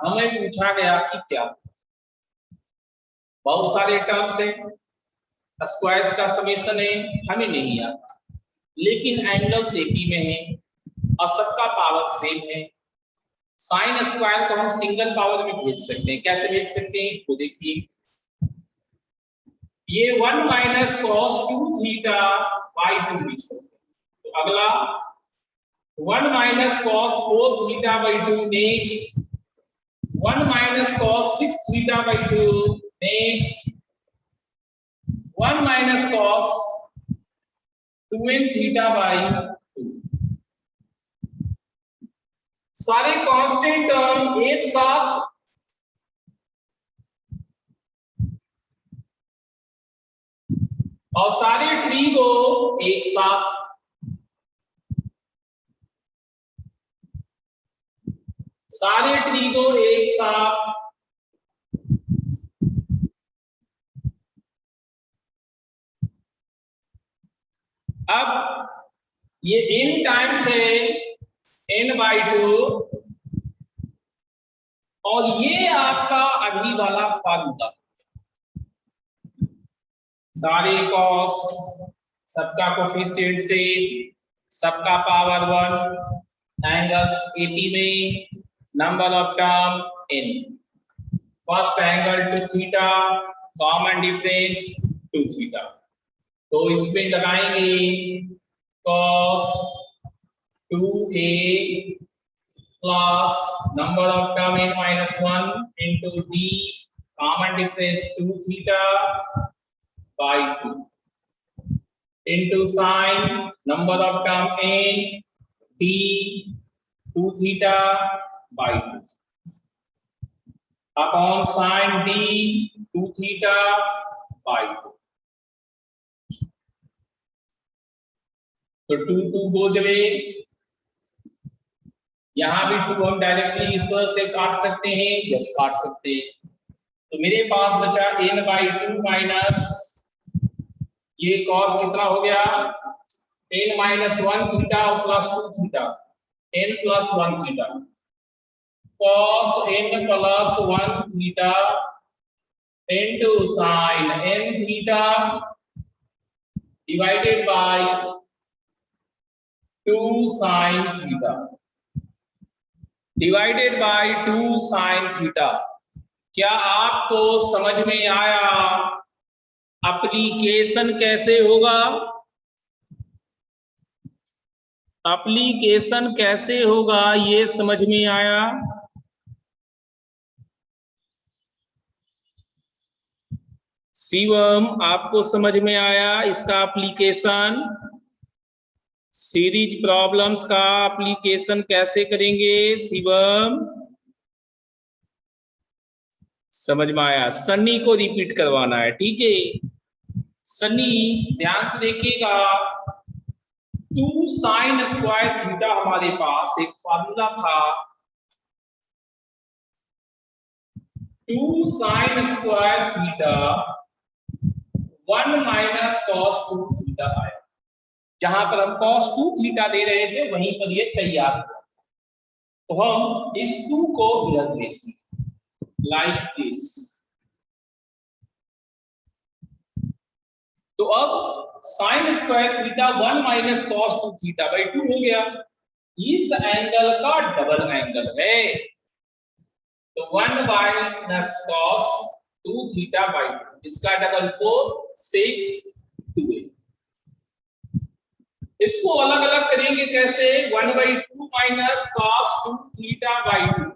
हमें पूछा गया कि क्या। बहुत सारे टर्म्स हैं, स्क्वायर्स का समेशन है, हमें नहीं आता, लेकिन एंगल्स एक ही में है और सबका पावर सेम है। साइन स्क्वायर को हम सिंगल पावर में भेज सकते हैं। कैसे भेज सकते हैं तो देखिए, ये 1 माइनस कॉस 2 थीटा बाई 2 लिख सकते हैं। तो अगला 1 minus cos 4 theta by 2, next 1 minus cos 6 theta by 2, next 1 minus cos 2n theta by 2। सारे कांस्टेंट टर्म एक साथ और सारे ट्री को एक साथ, सारे ट्री को एक साथ। अब ये n टाइम्स है n/2 और ये आपका अभी वाला फार्मूला, सारे कॉस सबका कोफिशिएंट से सबका पावर 1, एंगल्स एपी में number of term n, first angle 2 theta, common difference 2 theta. तो इसमें लगाएंगे cos 2a plus number of term n-1 into d, common difference 2 theta by 2 into sin number of term n d 2 theta by 2 upon sin d 2 theta by 2। तो 2 goes away, यहां भी 2 हम directly इस तरह से काट सकते हैं, यस काट सकते हैं। तो मेरे पास बचा n/2 माइनस ये cos कितना हो गया n-1 थीटा और plus 2 theta, n plus 1 theta, cos n plus 1 theta into sin n theta divided by 2 sin theta divided by 2 sin theta. क्या आपको समझ में आया एप्लीकेशन कैसे होगा? एप्लीकेशन कैसे होगा ये समझ में आया? शिवम आपको समझ में आया इसका एप्लीकेशन? सीरीज प्रॉब्लम्स का एप्लीकेशन कैसे करेंगे शिवम? समझ में आया? सन्नी को रिपीट करवाना है, ठीक है सन्नी ध्यान से देखिएगा। 2 sin स्क्वायर थीटा हमारे पास एक फार्मूला था, 2 sin square theta 1 minus cos 2 theta आया। जहां पर हम cos 2 थीटा दे रहे थे वहीं पर ये तैयार हुआ। तो हम इस 2 को इधर भेज दिए लाइक दिस। तो अब sin square theta 1 minus cos 2 theta by 2 हो गया। इस एंगल का डबल एंगल है, तो 1 माइनस cos 2 थीटा बाई 2, इसका डबल 4 6 2। इसको अलग अलग करेंगे कैसे? 1/2 माइनस cos 2 थीटा बाई 2,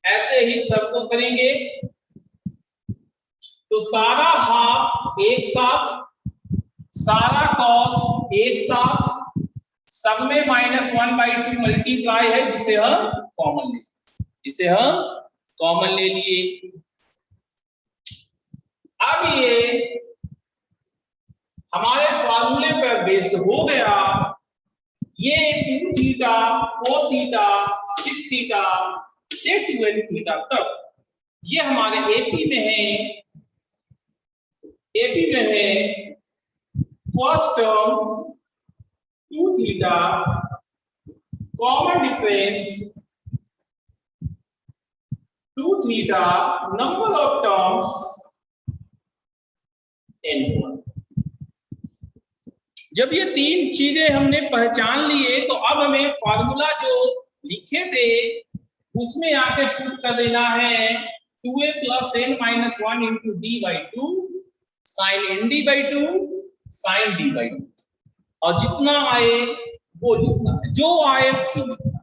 ऐसे ही सबको करेंगे। तो सारा हाफ एक साथ, सारा cos एक साथ, सब में -1/2 मल्टीप्लाई है जिसे हम कॉमन ले, जिसे हम कॉमन ले लिए। अब ये हमारे फार्मूले पर बेस्ड हो गया। ये 2 थीटा 4 थीटा 6 थीटा से 2n थीटा तक ये हमारे एपी में है, एपी में है first term 2 theta, common difference 2 theta, number of terms n1। जब ये 3 चीजें हमने पहचान लिए तो अब हमें फार्मूला जो लिखे थे उसमें आके पुट कर देना है 2a plus n minus 1 into D by 2 sine N D by 2 sine D by 2, और जितना आए वो लिखना है, जो आए वो लिखना।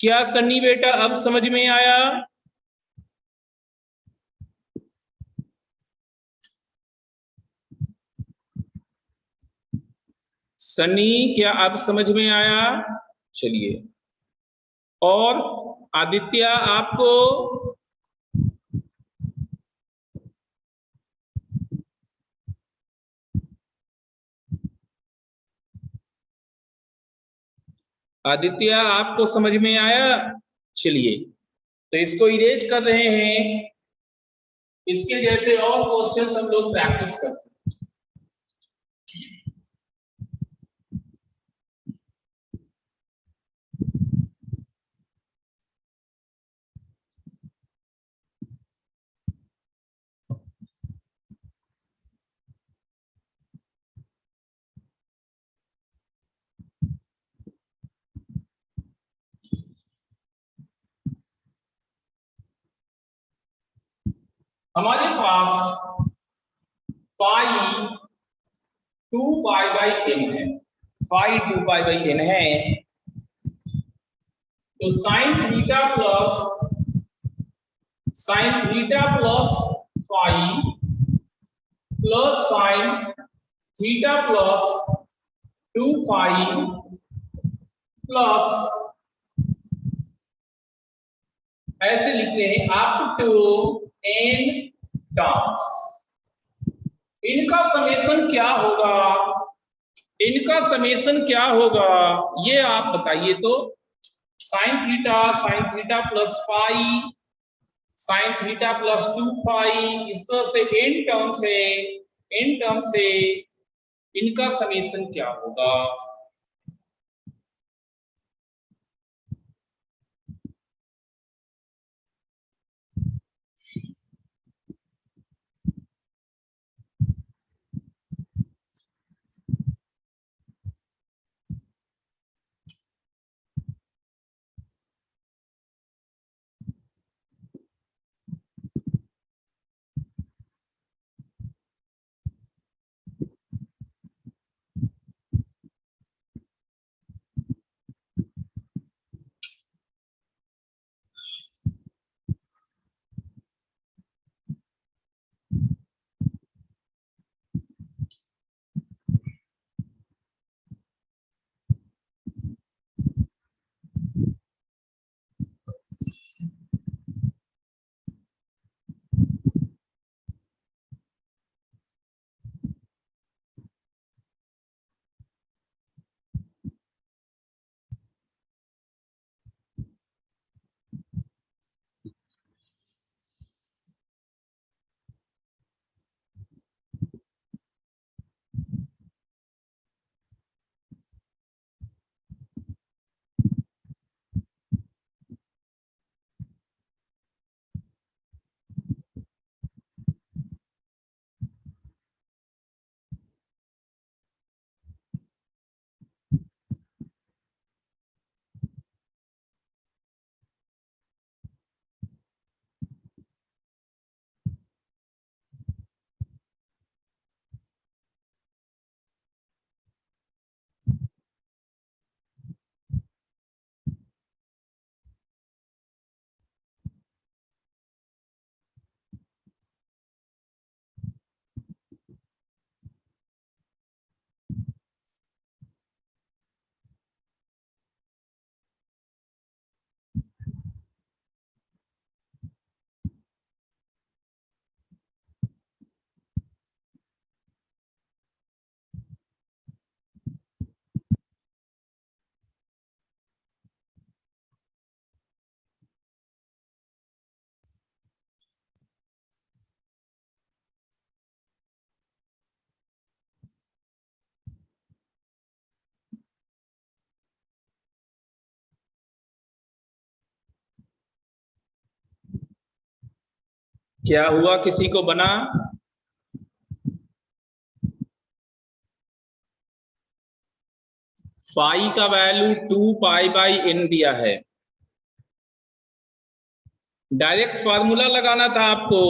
क्या सन्नी बेटा अब समझ में आया? सनी क्या अब समझ में आया? चलिए, और आदित्य आपको? आदित्य आपको समझ में आया? चलिए, तो इसको इरेज कर रहे हैं, इसके जैसे और क्वेश्चंस हम लोग प्रैक्टिस करते हैं। हमारे पास पाई 2 पाई बाई n है, पाई 2 पाई बाई n है, तो sine theta plus pi plus sine theta plus 2 pi plus ऐसे लिखते हैं अप टू n टर्म्स। इनका समेशन क्या होगा? इनका समेशन क्या होगा ये आप बताइए तो। Sine theta plus pi sine theta plus 2 पाई, इस तरह से n टर्म से इनका समेशन क्या होगा? क्या हुआ, किसी को बना? फाई का वैल्यू 2 पाई बाई n दिया है, डायरेक्ट फार्मूला लगाना था आपको,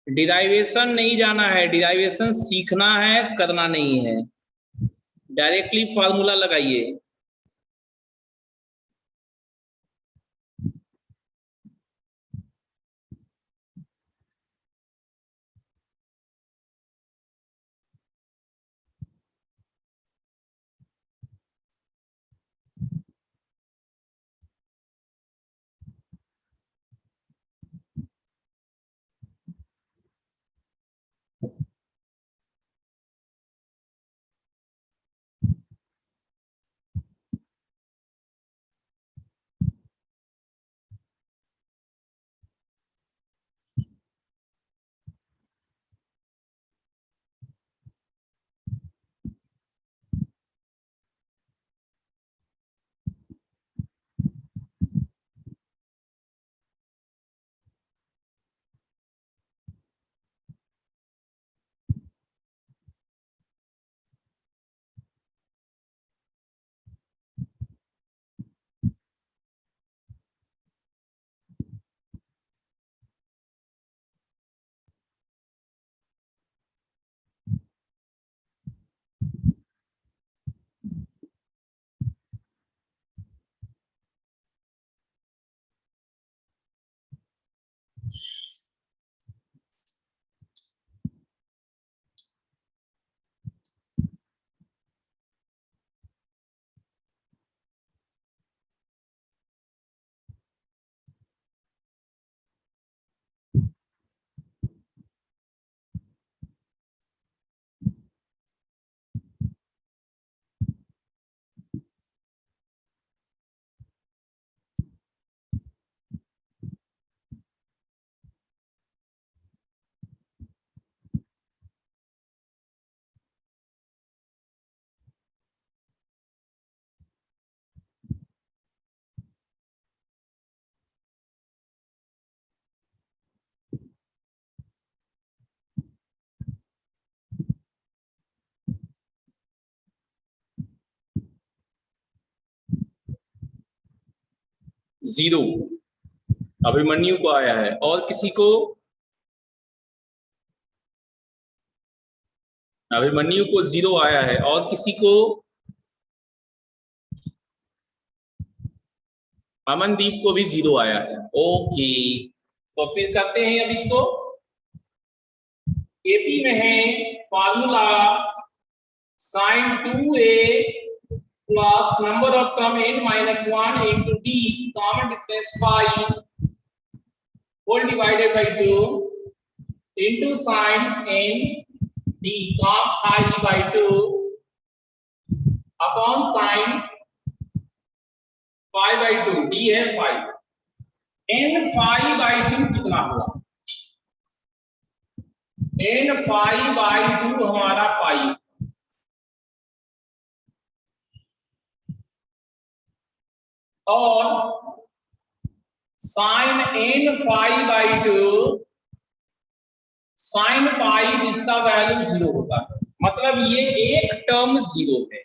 डिराइवेशन नहीं जाना है, डिराइवेशन सीखना है, करना नहीं है। डायरेक्टली फार्मूला लगाइए। जीरो अभिमन्यु को आया है, और किसी को? अभिमन्यु को जीरो आया है, और किसी को? अमनदीप को भी जीरो आया है। ओके, तो फिर करते हैं अब इसको। एपी में है formula sin 2a plus number of term n minus 1 into d common difference phi whole divided by 2 into sin n d com phi by 2 upon sin phi by 2, d है phi, n phi by 2 कितना हुआ? n phi by 2 हमारा pi, और sine n phi by 2 sine pi जिसका value zero होता है, मतलब ये एक टर्म जीरो है,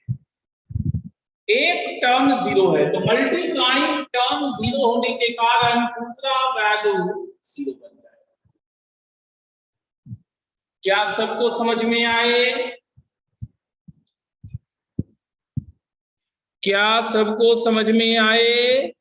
एक टर्म जीरो है, तो मल्टीप्लाइंग टर्म जीरो होने के कारण पूरा वैल्यू जीरो बन जाएगा। क्या सबको समझ में आए? क्या सबको समझ में आए?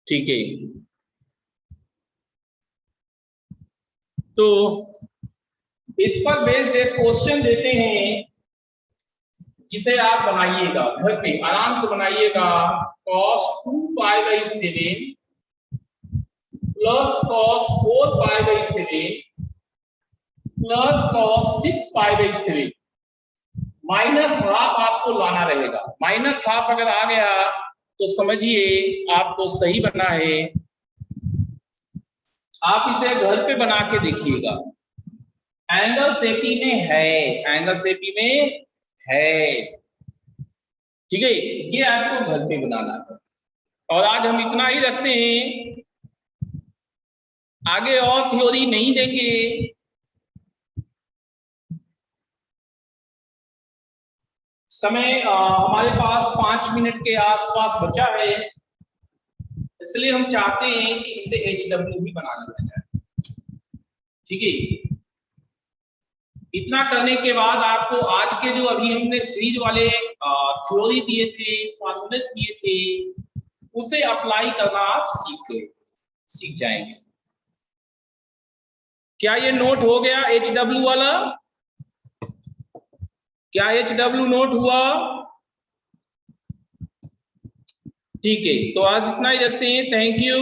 ठीक है, तो इस पर बेस्ड एक क्वेश्चन देते हैं जिसे आप बनाइएगा घर पे, आराम से बनाइएगा। cos 2π/7 plus cos 4π/7 plus cos 6π/7 minus half आपको लाना रहेगा। माइनस हाफ अगर आ गया तो समझिए आपको सही बना है। आप इसे घर पे बना के देखिएगा। एंगल्स एपी में है, एंगल्स एपी में है, ठीक है। ये आपको घर पे बनाना है। और आज हम इतना ही रखते हैं, आगे और थ्योरी नहीं देंगे। समय हमारे पास 5 मिनट के आसपास बचा है, इसलिए हम चाहते हैं कि इसे HW ही बना लिया जाए, ठीक है। इतना करने के बाद आपको आज के जो अभी हमने सीरीज वाले थ्योरी दिए थे, फॉर्मूलेस दिए थे, उसे अप्लाई करना आप सीख जाएंगे। क्या ये नोट हो गया HW वाला? क्या HW नोट हुआ? ठीक है, तो आज इतना ही रखते हैं। Thank you.